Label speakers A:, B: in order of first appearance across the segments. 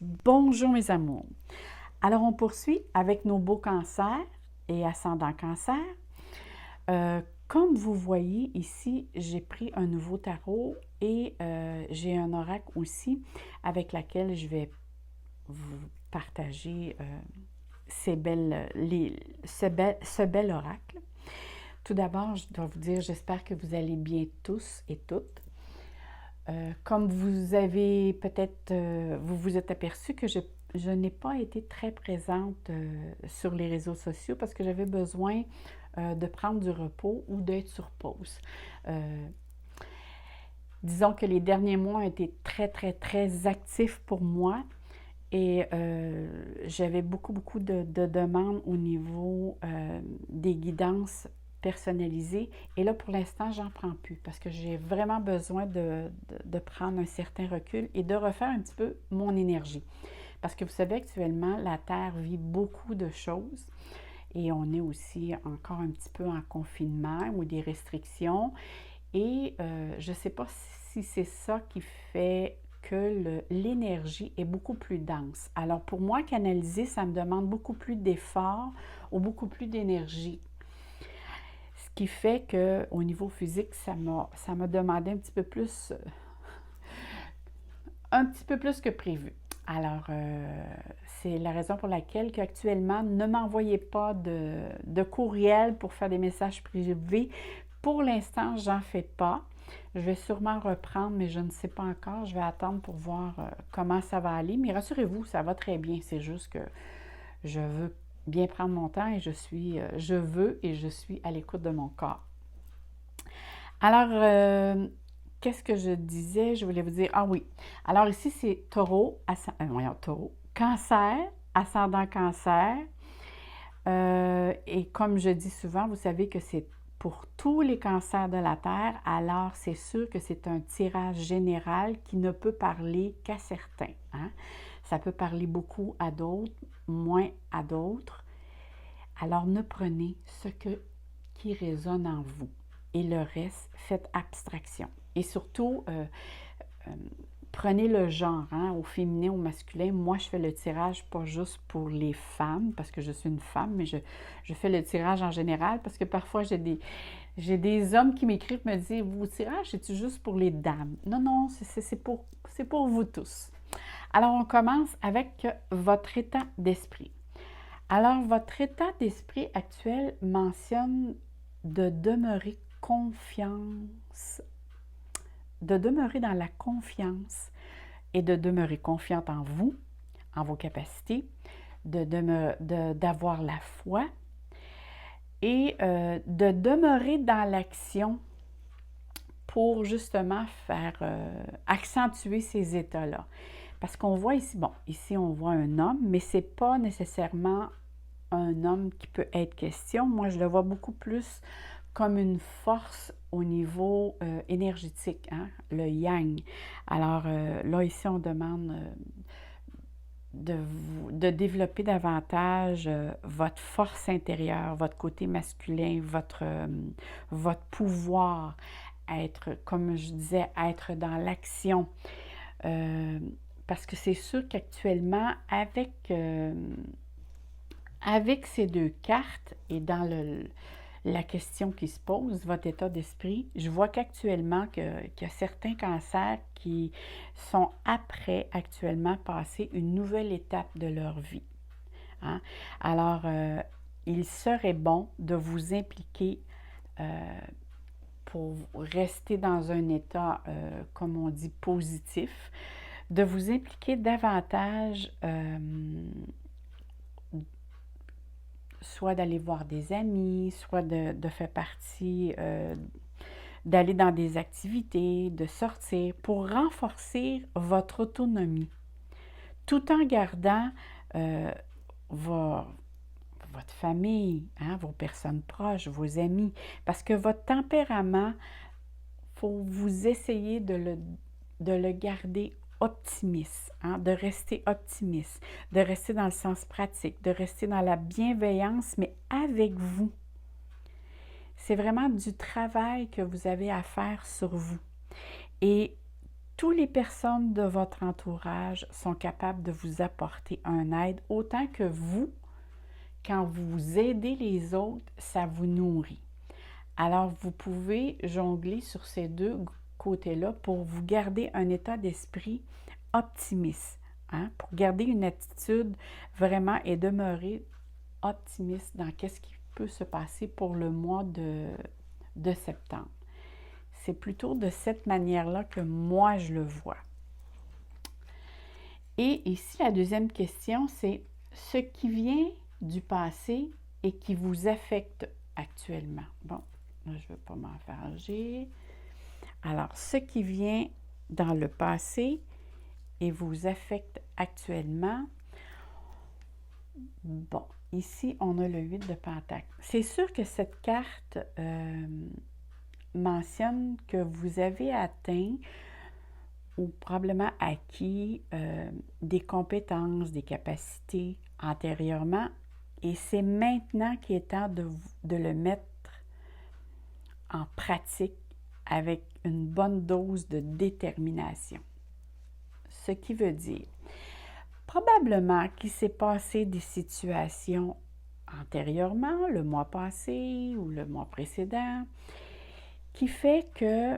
A: Bonjour mes amours. Alors on poursuit avec nos beaux cancers et ascendant cancer. Comme vous voyez ici, j'ai pris un nouveau tarot et j'ai un oracle aussi avec laquelle je vais vous partager ce bel oracle. Tout d'abord, je dois vous dire, j'espère que vous allez bien tous et toutes. Comme vous avez peut-être, vous vous êtes aperçu que je n'ai pas été très présente sur les réseaux sociaux parce que j'avais besoin de prendre du repos ou d'être sur pause. Disons que les derniers mois ont été très, très, très actifs pour moi et j'avais beaucoup de demandes au niveau des guidances personnalisées. Et là, pour l'instant, j'en prends plus parce que j'ai vraiment besoin de prendre un certain recul et de refaire un petit peu mon énergie. Parce que vous savez, actuellement, la Terre vit beaucoup de choses et on est aussi encore un petit peu en confinement ou des restrictions. Et je ne sais pas si c'est ça qui fait que l'énergie est beaucoup plus dense. Alors pour moi, canaliser, ça me demande beaucoup plus d'efforts ou beaucoup plus d'énergie. Ce qui fait qu'au niveau physique, ça m'a demandé un petit peu plus que prévu. Alors, c'est la raison pour laquelle actuellement, ne m'envoyez pas de courriel pour faire des messages privés. Pour l'instant, j'en fais pas. Je vais sûrement reprendre, mais je ne sais pas encore. Je vais attendre pour voir comment ça va aller. Mais rassurez-vous, ça va très bien. C'est juste que je veux bien prendre mon temps et je suis à l'écoute de mon corps. Alors, qu'est-ce que je disais? Je voulais vous dire, ah oui. Alors ici, c'est taureau, cancer, ascendant cancer. Et comme je dis souvent, vous savez que c'est pour tous les cancers de la Terre, alors c'est sûr que c'est un tirage général qui ne peut parler qu'à certains. Hein? Ça peut parler beaucoup à d'autres, moins à d'autres. Alors ne prenez qui résonne en vous et le reste, faites abstraction. Et surtout, prenez le genre, hein, au féminin, au masculin. Moi, je fais le tirage pas juste pour les femmes, parce que je suis une femme, mais je fais le tirage en général, parce que parfois, j'ai des hommes qui m'écrivent, me disent, vos tirages, c'est-tu juste pour les dames? Non, non, c'est pour vous tous. Alors, on commence avec votre état d'esprit. Alors, votre état d'esprit actuel mentionne de demeurer confiance, de demeurer dans la confiance et de demeurer confiante en vous, en vos capacités, d'avoir la foi et de demeurer dans l'action pour justement faire accentuer ces états-là. Parce qu'on voit ici, bon, ici on voit un homme, mais ce n'est pas nécessairement un homme qui peut être question. Moi, je le vois beaucoup plus comme une force au niveau énergétique, hein, le yang. Alors là, ici, on demande de développer davantage votre force intérieure, votre côté masculin, votre pouvoir, être, comme je disais, être dans l'action. Parce que c'est sûr qu'actuellement, avec ces deux cartes et dans la question qui se pose, votre état d'esprit, je vois qu'actuellement, qu'il y a certains cancers qui sont après actuellement passer une nouvelle étape de leur vie. Hein? Alors, il serait bon de vous impliquer pour rester dans un état, comme on dit, positif, de vous impliquer davantage soit d'aller voir des amis, soit de faire partie, d'aller dans des activités, de sortir pour renforcer votre autonomie, tout en gardant votre famille, hein, vos personnes proches, vos amis, parce que votre tempérament, il faut vous essayer de le garder optimiste, hein, de rester optimiste, de rester dans le sens pratique, de rester dans la bienveillance, mais avec vous. C'est vraiment du travail que vous avez à faire sur vous. Et Toutes les personnes de votre entourage sont capables de vous apporter un aide, autant que vous, quand vous aidez les autres, ça vous nourrit. Alors, vous pouvez jongler sur ces deux côtés-là pour vous garder un état d'esprit optimiste, hein, pour garder une attitude vraiment et demeurer optimiste dans qu'est-ce qui peut se passer pour le mois de septembre. C'est plutôt de cette manière-là que moi, je le vois. Et ici, la deuxième question, c'est ce qui vient du passé et qui vous affecte actuellement. Bon, là, je ne veux pas m'enfarger. Alors, ce qui vient dans le passé et vous affecte actuellement. Bon, ici, on a le 8 de Pentacle. C'est sûr que cette carte mentionne que vous avez atteint ou probablement acquis des compétences, des capacités antérieurement, et c'est maintenant qu'il est temps de le mettre en pratique avec une bonne dose de détermination. Ce qui veut dire, probablement qu'il s'est passé des situations antérieurement, le mois passé ou le mois précédent, qui fait que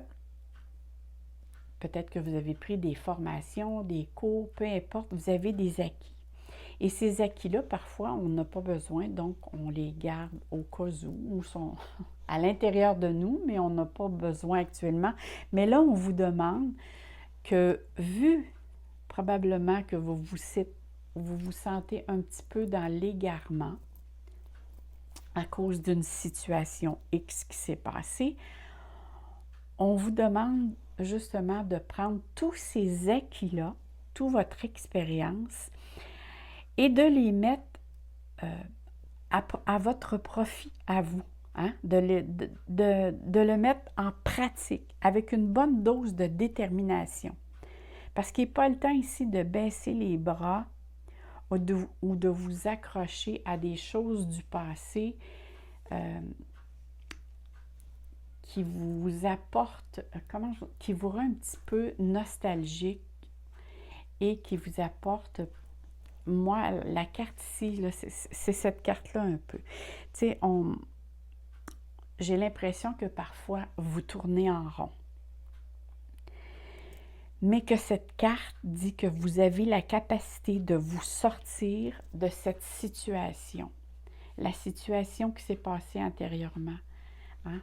A: peut-être que vous avez pris des formations, des cours, peu importe, vous avez des acquis. Et ces acquis-là, parfois, on n'a pas besoin, donc on les garde au cas où sont à l'intérieur de nous, mais on n'a pas besoin actuellement. Mais là, on vous demande que, vu probablement que vous vous sentez un petit peu dans l'égarement à cause d'une situation X qui s'est passée, on vous demande justement de prendre tous ces acquis-là, toute votre expérience, et de les mettre à votre profit, à vous, hein? De le mettre en pratique avec une bonne dose de détermination. Parce qu'il n'est pas le temps ici de baisser les bras ou de vous accrocher à des choses du passé qui vous apportent, qui vous rend un petit peu nostalgique et qui vous apporte, moi, la carte ici, c'est cette carte-là un peu. Tu sais, j'ai l'impression que parfois, vous tournez en rond. Mais que cette carte dit que vous avez la capacité de vous sortir de cette situation. La situation qui s'est passée antérieurement. Hein?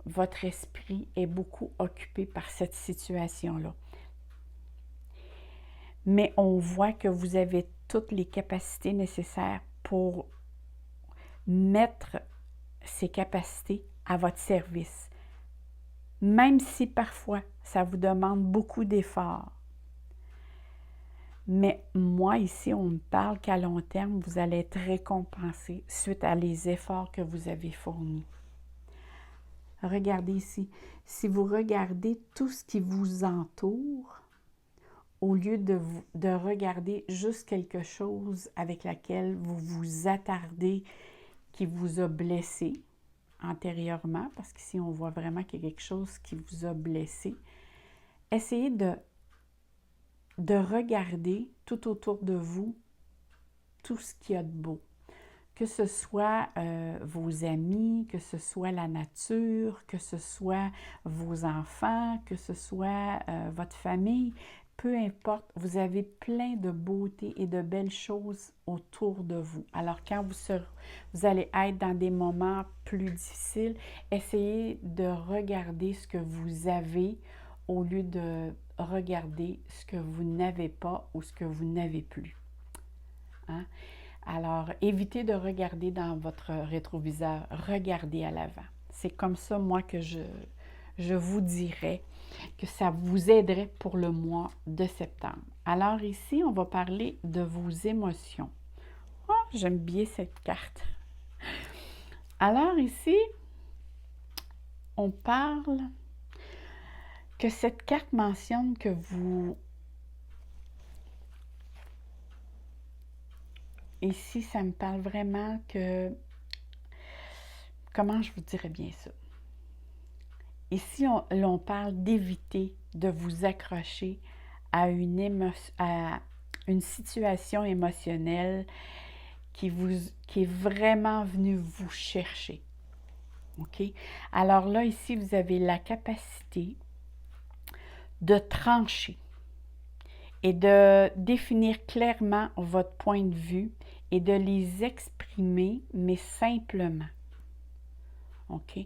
A: Votre esprit est beaucoup occupé par cette situation-là. Mais on voit que vous avez toutes les capacités nécessaires pour mettre ces capacités à votre service. Même si parfois, ça vous demande beaucoup d'efforts. Mais moi, ici, on me parle qu'à long terme, vous allez être récompensé suite à les efforts que vous avez fournis. Regardez ici. Si vous regardez tout ce qui vous entoure, au lieu de regarder juste quelque chose avec laquelle vous vous attardez, qui vous a blessé antérieurement, parce qu'ici, on voit vraiment qu'il y a quelque chose qui vous a blessé, essayez de regarder tout autour de vous tout ce qu'il y a de beau. Que ce soit vos amis, que ce soit la nature, que ce soit vos enfants, que ce soit votre famille, peu importe, vous avez plein de beauté et de belles choses autour de vous. Alors, quand vous allez être dans des moments plus difficiles, essayez de regarder ce que vous avez au lieu de regarder ce que vous n'avez pas ou ce que vous n'avez plus. Hein? Alors, évitez de regarder dans votre rétroviseur, regardez à l'avant. C'est comme ça, moi, que je vous dirais que ça vous aiderait pour le mois de septembre. Alors ici, on va parler de vos émotions. Oh, j'aime bien cette carte. Alors ici, on parle que cette carte mentionne que vous... Ici, ça me parle vraiment que... Comment je vous dirais bien ça? Ici, l'on parle d'éviter de vous accrocher à à une situation émotionnelle qui est vraiment venue vous chercher. OK? Alors là, ici, vous avez la capacité de trancher et de définir clairement votre point de vue et de les exprimer, mais simplement. OK?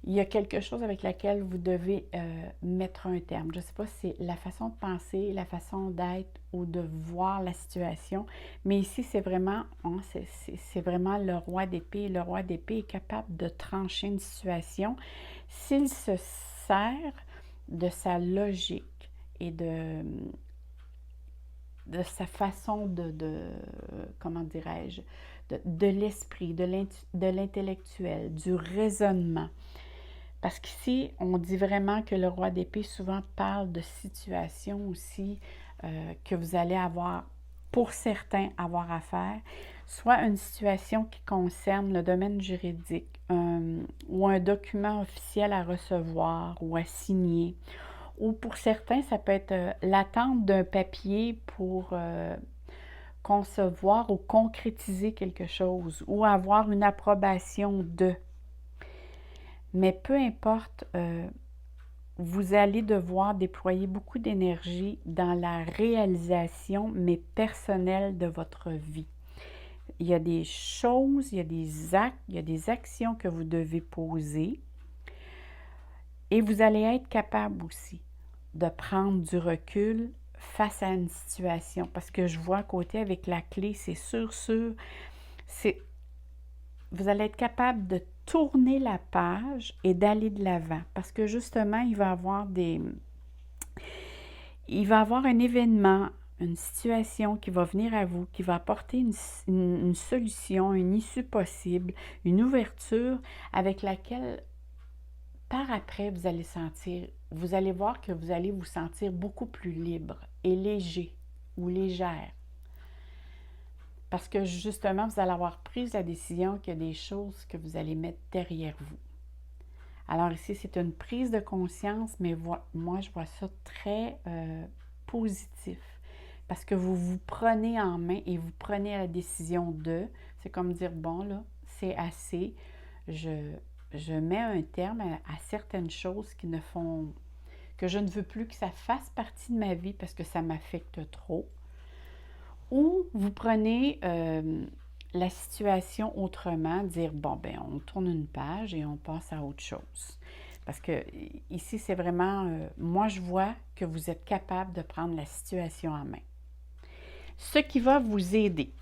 A: Il y a quelque chose avec laquelle vous devez mettre un terme. Je ne sais pas si c'est la façon de penser, la façon d'être ou de voir la situation, mais ici, c'est vraiment, hein, c'est vraiment le roi d'épée. Le roi d'épée est capable de trancher une situation s'il se sert de sa logique et de sa façon comment dirais-je, de l'esprit, de l'intellectuel, du raisonnement. Parce qu'ici, on dit vraiment que le roi d'épée souvent parle de situations aussi que vous allez avoir, pour certains, avoir à faire, soit une situation qui concerne le domaine juridique ou un document officiel à recevoir ou à signer. Ou pour certains, ça peut être l'attente d'un papier pour concevoir ou concrétiser quelque chose ou avoir une approbation de. Mais peu importe, vous allez devoir déployer beaucoup d'énergie dans la réalisation, mais personnelle, de votre vie. Il y a des choses, il y a des actes, il y a des actions que vous devez poser et vous allez être capable aussi de prendre du recul face à une situation. Parce que je vois à côté avec la clé, c'est sûr, vous allez être capable de tourner la page et d'aller de l'avant. Parce que justement, il va y avoir un événement, une situation qui va venir à vous, qui va apporter une solution, une issue possible, une ouverture avec laquelle, par après, vous allez voir que vous allez vous sentir beaucoup plus libre et léger ou légère. Parce que justement, vous allez avoir pris la décision qu'il y a des choses que vous allez mettre derrière vous. Alors ici, c'est une prise de conscience, mais moi, je vois ça très positif. Parce que vous vous prenez en main et vous prenez la décision de, c'est comme dire, bon là, c'est assez, je mets un terme à certaines choses que je ne veux plus que ça fasse partie de ma vie parce que ça m'affecte trop. Ou vous prenez la situation autrement, dire, bon, ben on tourne une page et on passe à autre chose. Parce que ici, c'est vraiment, moi, je vois que vous êtes capable de prendre la situation en main. Ce qui va vous aider.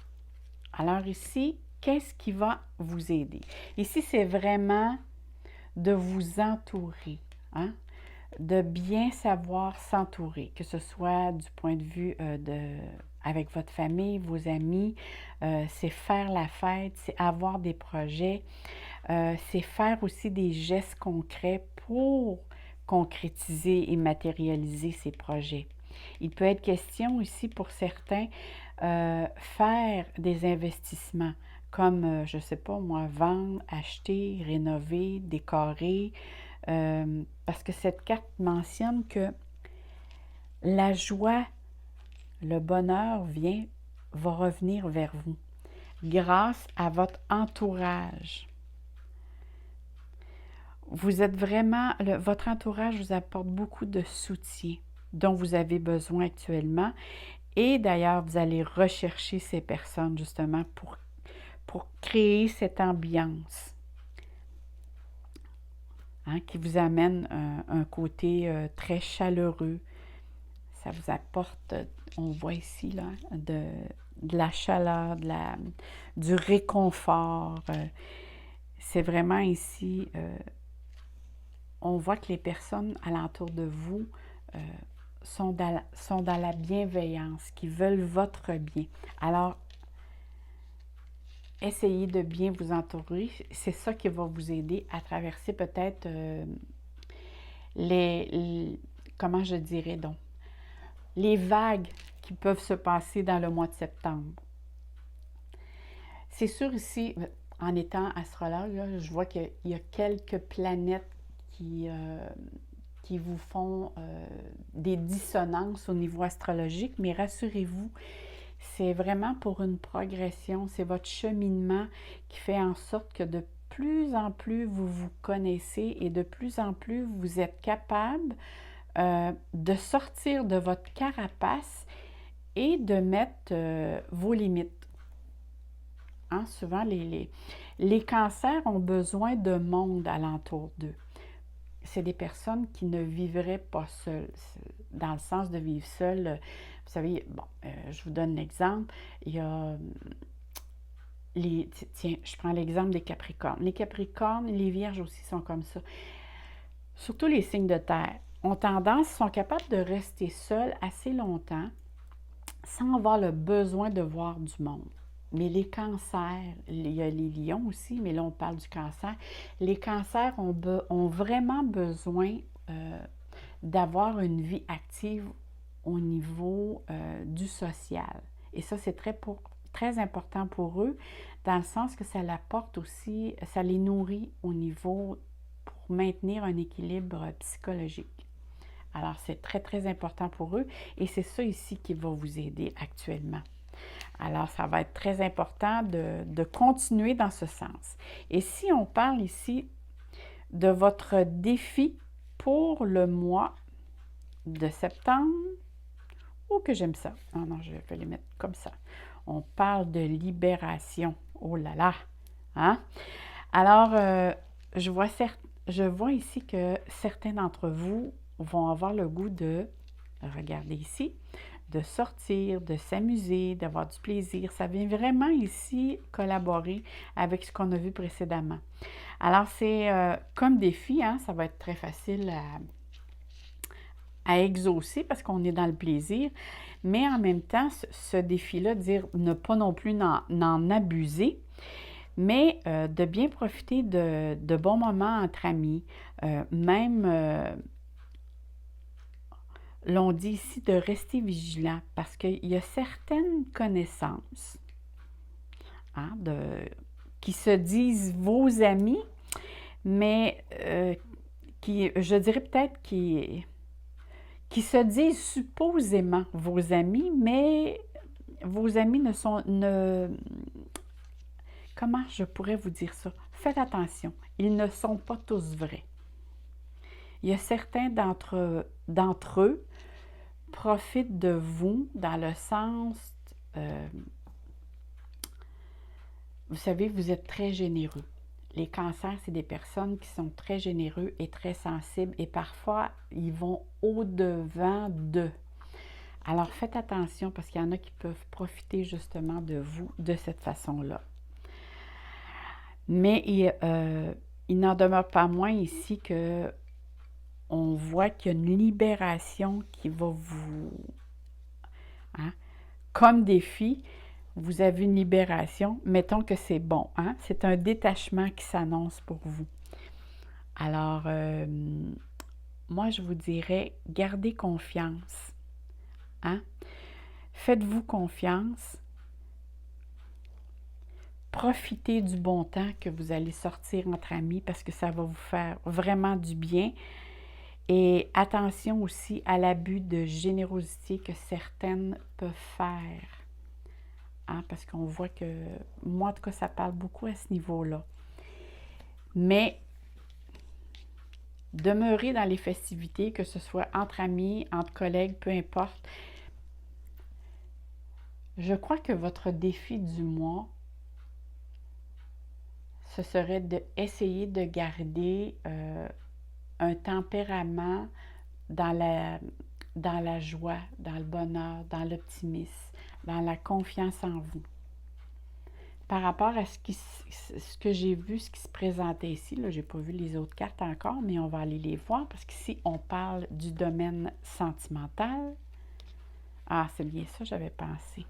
A: Alors ici, qu'est-ce qui va vous aider? Ici, c'est vraiment de vous entourer, hein? De bien savoir s'entourer, que ce soit du point de vue avec votre famille, vos amis, c'est faire la fête, c'est avoir des projets, c'est faire aussi des gestes concrets pour concrétiser et matérialiser ces projets. Il peut être question aussi pour certains, faire des investissements comme, je ne sais pas moi, vendre, acheter, rénover, décorer, parce que cette carte mentionne que la joie, le bonheur va revenir vers vous grâce à votre entourage. Vous êtes vraiment, votre entourage vous apporte beaucoup de soutien dont vous avez besoin actuellement. Et d'ailleurs, vous allez rechercher ces personnes justement pour créer cette ambiance. Hein, qui vous amène un côté très chaleureux. Ça vous apporte, on voit ici, là, de la chaleur, du réconfort. C'est vraiment ici, on voit que les personnes alentour de vous sont dans la bienveillance, qui veulent votre bien. Alors, essayez de bien vous entourer. C'est ça qui va vous aider à traverser peut-être comment je dirais donc, les vagues qui peuvent se passer dans le mois de septembre. C'est sûr ici, en étant astrologue, là, je vois qu'il y a quelques planètes qui vous font des dissonances au niveau astrologique, mais rassurez-vous, c'est vraiment pour une progression, c'est votre cheminement qui fait en sorte que de plus en plus vous vous connaissez et de plus en plus vous êtes capable de sortir de votre carapace et de mettre vos limites. Hein, souvent, les cancers ont besoin de monde alentour d'eux. C'est des personnes qui ne vivraient pas seules, dans le sens de vivre seules. Vous savez, bon, je vous donne l'exemple. Il y a tiens, je prends l'exemple des Capricornes. Les Capricornes, les Vierges aussi sont comme ça. Surtout les signes de terre ont tendance, sont capables de rester seuls assez longtemps sans avoir le besoin de voir du monde. Mais les cancers, il y a les lions aussi, mais là on parle du cancer, les cancers ont vraiment besoin d'avoir une vie active au niveau du social. Et ça, c'est très important pour eux, dans le sens que ça l'apporte aussi, ça les nourrit au niveau pour maintenir un équilibre psychologique. Alors, c'est très, très important pour eux et c'est ça ici qui va vous aider actuellement. Alors, ça va être très important de continuer dans ce sens. Et si on parle ici de votre défi pour le mois de septembre, oh que j'aime ça. Non, non, je vais les mettre comme ça. On parle de libération. Oh là là! Hein? Alors, je vois ici que certains d'entre vous vont avoir le goût de, regardez ici, de sortir, de s'amuser, d'avoir du plaisir. Ça vient vraiment ici collaborer avec ce qu'on a vu précédemment. Alors, c'est comme défi, hein, ça va être très facile à exaucer parce qu'on est dans le plaisir, mais en même temps, ce défi-là, dire ne pas non plus n'en abuser, mais de bien profiter de bons moments entre amis, même... l'on dit ici de rester vigilant parce qu'il y a certaines connaissances hein, qui se disent vos amis, mais je dirais peut-être qui se disent supposément vos amis, mais vos amis comment je pourrais vous dire ça? Faites attention, ils ne sont pas tous vrais. Il y a certains d'entre eux profitent de vous dans le sens, vous savez, vous êtes très généreux. Les cancers, c'est des personnes qui sont très généreux et très sensibles et parfois, ils vont au-devant d'eux. Alors, faites attention parce qu'il y en a qui peuvent profiter justement de vous de cette façon-là. Mais il n'en demeure pas moins ici que on voit qu'il y a une libération qui va vous... Hein, comme défi, vous avez une libération. Mettons que c'est bon. Hein, c'est un détachement qui s'annonce pour vous. Alors, moi, je vous dirais, gardez confiance. Hein? Faites-vous confiance. Profitez du bon temps que vous allez sortir entre amis parce que ça va vous faire vraiment du bien. Et attention aussi à l'abus de générosité que certaines peuvent faire. Hein, parce qu'on voit que, moi en tout cas, ça parle beaucoup à ce niveau-là. Mais demeurez dans les festivités, que ce soit entre amis, entre collègues, peu importe. Je crois que votre défi du mois, ce serait d'essayer de garder un tempérament dans la joie, dans le bonheur, dans l'optimisme, dans la confiance en vous. Par rapport à ce que j'ai vu, ce qui se présentait ici, là, je n'ai pas vu les autres cartes encore, mais on va aller les voir parce qu'ici, on parle du domaine sentimental. Ah, c'est bien ça, j'avais pensé.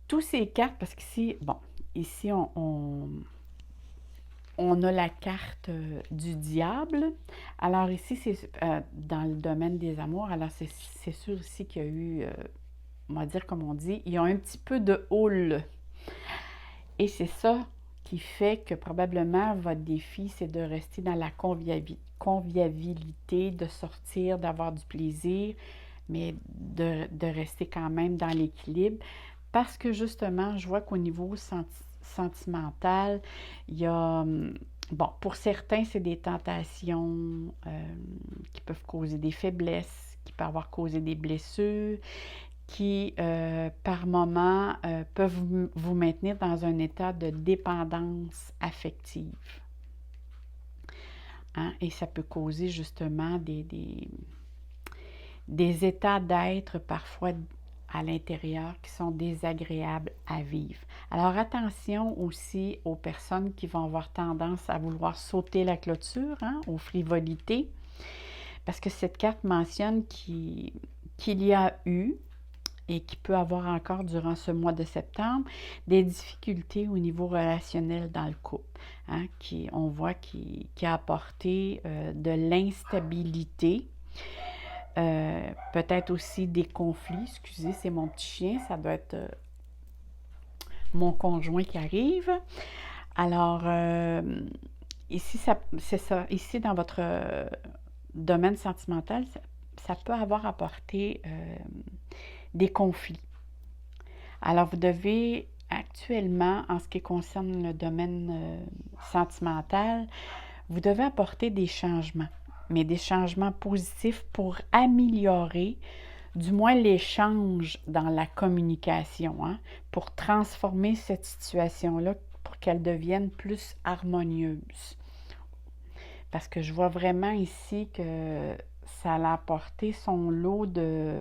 A: Tous ces cartes, parce qu'ici, bon, ici, on a la carte du diable. Alors ici, c'est dans le domaine des amours. Alors c'est sûr ici qu'il y a eu, on va dire comme on dit, il y a un petit peu de houle. Et c'est ça qui fait que probablement votre défi, c'est de rester dans la convivialité, de sortir, d'avoir du plaisir, mais de rester quand même dans l'équilibre. Parce que justement, je vois qu'au niveau sentimental, il y a, bon, pour certains, c'est des tentations qui peuvent causer des faiblesses, qui peuvent avoir causé des blessures, qui, par moment, peuvent vous maintenir dans un état de dépendance affective. Hein? Et ça peut causer justement des états d'être parfois à l'intérieur qui sont désagréables à vivre. Alors attention aussi aux personnes qui vont avoir tendance à vouloir sauter la clôture, hein, aux frivolités, parce que cette carte mentionne qu'il y a eu et qui peut avoir encore durant ce mois de septembre des difficultés au niveau relationnel dans le couple, hein, on voit qui a apporté de l'instabilité, peut-être aussi des conflits. Excusez, c'est mon petit chien, ça doit être mon conjoint qui arrive. Alors, ici, c'est ça. Ici, dans votre domaine sentimental, ça peut avoir apporté des conflits. Alors, vous devez actuellement, en ce qui concerne le domaine sentimental, vous devez apporter des changements, mais des changements positifs pour améliorer du moins l'échange dans la communication, hein, pour transformer cette situation-là, pour qu'elle devienne plus harmonieuse. Parce que je vois vraiment ici que ça a apporté son lot de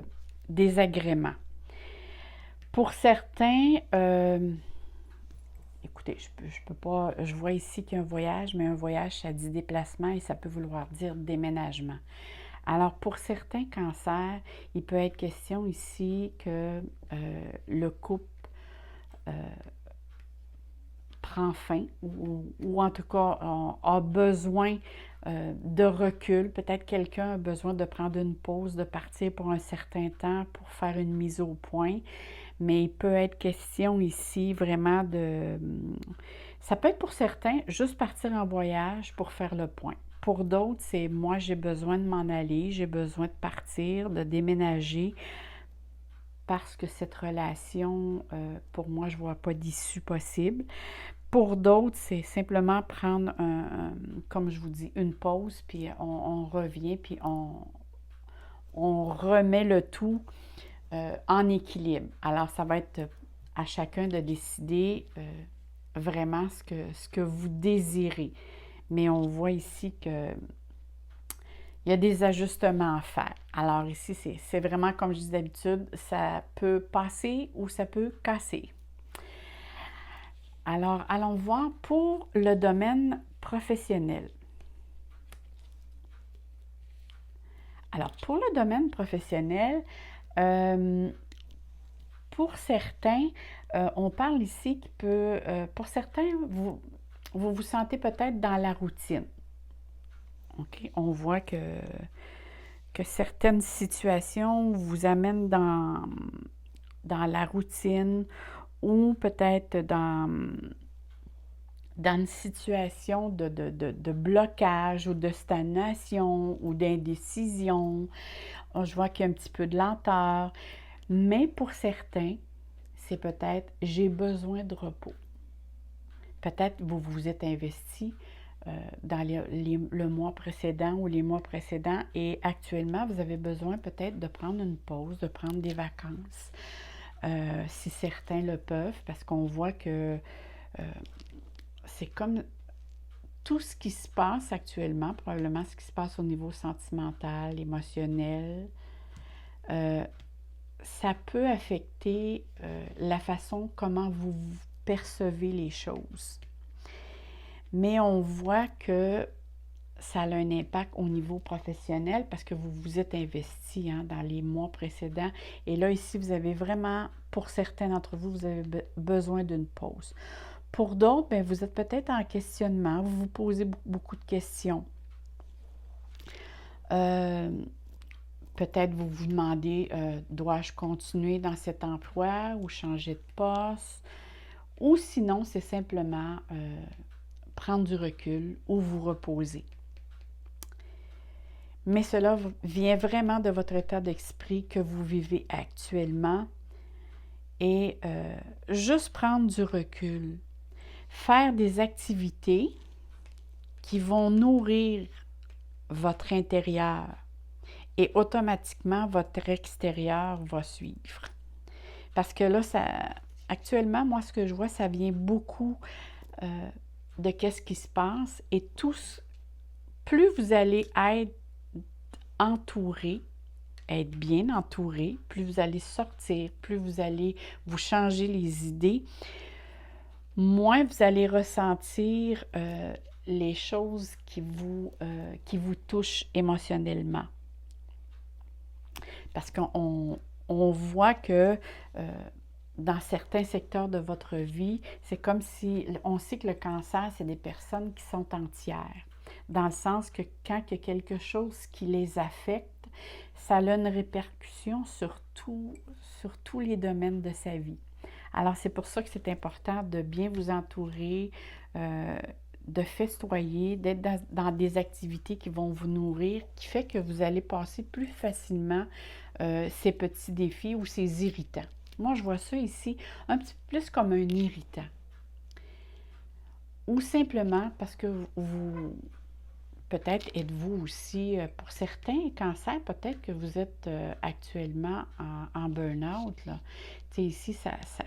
A: désagréments. Pour certains, écoutez, je peux pas, je vois ici qu'il y a un voyage, mais un voyage, ça dit déplacement et ça peut vouloir dire déménagement. Alors, pour certains cancers, il peut être question ici que le couple prend fin ou en tout cas a besoin de recul. Peut-être quelqu'un a besoin de prendre une pause, de partir pour un certain temps pour faire une mise au point. Mais il peut être question ici vraiment de... Ça peut être pour certains juste partir en voyage pour faire le point. Pour d'autres, c'est moi, j'ai besoin de m'en aller, j'ai besoin de partir, de déménager parce que cette relation, pour moi, je ne vois pas d'issue possible. Pour d'autres, c'est simplement prendre, comme je vous dis, une pause, puis on revient, puis on remet le tout en équilibre. Alors, ça va être à chacun de décider vraiment ce que vous désirez. Mais on voit ici que il y a des ajustements à faire. Alors ici, c'est vraiment, comme je dis d'habitude, ça peut passer ou ça peut casser. Alors, allons voir pour le domaine professionnel. Alors, pour le domaine professionnel, pour certains, on parle ici qui peut, pour certains, vous sentez peut-être dans la routine. Okay? On voit que certaines situations vous amènent dans la routine ou peut-être dans une situation de blocage ou de stagnation ou d'indécision. Je vois qu'il y a un petit peu de lenteur. Mais pour certains, c'est peut-être « j'ai besoin de repos ». Peut-être vous vous êtes investi dans le mois précédent ou les mois précédents et actuellement, vous avez besoin peut-être de prendre une pause, de prendre des vacances, si certains le peuvent, parce qu'on voit que c'est comme tout ce qui se passe actuellement, probablement ce qui se passe au niveau sentimental, émotionnel, ça peut affecter la façon comment vous percevez les choses. Mais on voit que ça a un impact au niveau professionnel parce que vous vous êtes investi dans les mois précédents. Et là, ici, vous avez vraiment, pour certains d'entre vous, vous avez besoin d'une pause. Pour d'autres, bien, vous êtes peut-être en questionnement, vous vous posez beaucoup de questions. Peut-être vous vous demandez, dois-je continuer dans cet emploi ou changer de poste? Ou sinon, c'est simplement prendre du recul ou vous reposer. Mais cela vient vraiment de votre état d'esprit que vous vivez actuellement et juste prendre du recul, faire des activités qui vont nourrir votre intérieur et automatiquement votre extérieur va suivre. Parce que là, actuellement, moi, ce que je vois, ça vient beaucoup de qu'est-ce qui se passe et plus vous allez être entouré, être bien entouré, plus vous allez sortir, plus vous allez vous changer les idées, moins vous allez ressentir les choses qui vous touchent émotionnellement. Parce qu'on voit que dans certains secteurs de votre vie, c'est comme si, on sait que le cancer, c'est des personnes qui sont entières. Dans le sens que quand il y a quelque chose qui les affecte, ça a une répercussion sur tous les domaines de sa vie. Alors, c'est pour ça que c'est important de bien vous entourer, de festoyer, d'être dans des activités qui vont vous nourrir, qui fait que vous allez passer plus facilement ces petits défis ou ces irritants. Moi, je vois ça ici un petit peu plus comme un irritant. Ou simplement parce que peut-être êtes-vous aussi, pour certains cancers, peut-être que vous êtes actuellement en burn-out. Tu sais, ici,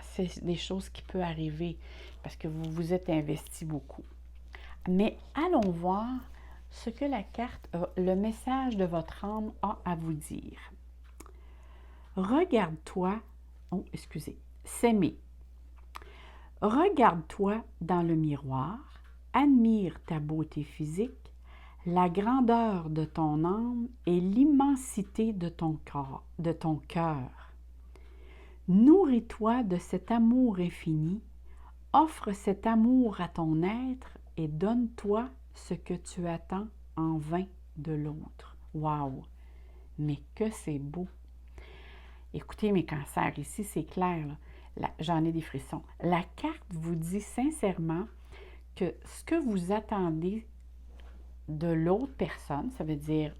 A: c'est des choses qui peuvent arriver parce que vous vous êtes investi beaucoup. Mais allons voir ce que la carte, le message de votre âme a à vous dire. Regarde-toi, s'aimer. Regarde-toi dans le miroir, admire ta beauté physique, la grandeur de ton âme et l'immensité de ton cœur. Nourris-toi de cet amour infini, offre cet amour à ton être et donne-toi ce que tu attends en vain de l'autre. Wow! Mais que c'est beau! Écoutez, mes cancers, ici, c'est clair, j'en ai des frissons. La carte vous dit sincèrement que ce que vous attendez de l'autre personne, ça veut dire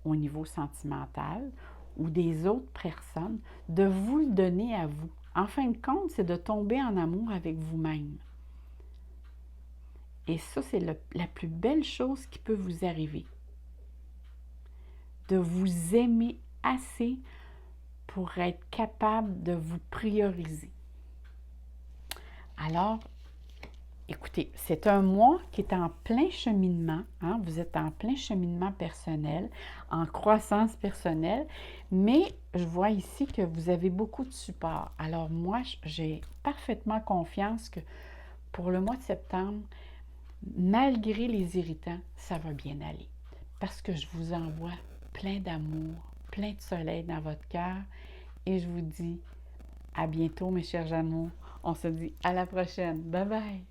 A: au niveau sentimental, ou des autres personnes, de vous le donner à vous. En fin de compte, c'est de tomber en amour avec vous-même. Et ça, c'est la plus belle chose qui peut vous arriver. De vous aimer assez pour être capable de vous prioriser. Alors, écoutez, c'est un mois qui est en plein cheminement. Hein? Vous êtes en plein cheminement personnel, en croissance personnelle, mais je vois ici que vous avez beaucoup de support. Alors moi, j'ai parfaitement confiance que pour le mois de septembre, malgré les irritants, ça va bien aller. Parce que je vous envoie plein d'amour, plein de soleil dans votre cœur. Et je vous dis à bientôt, mes chers amours. On se dit à la prochaine. Bye bye!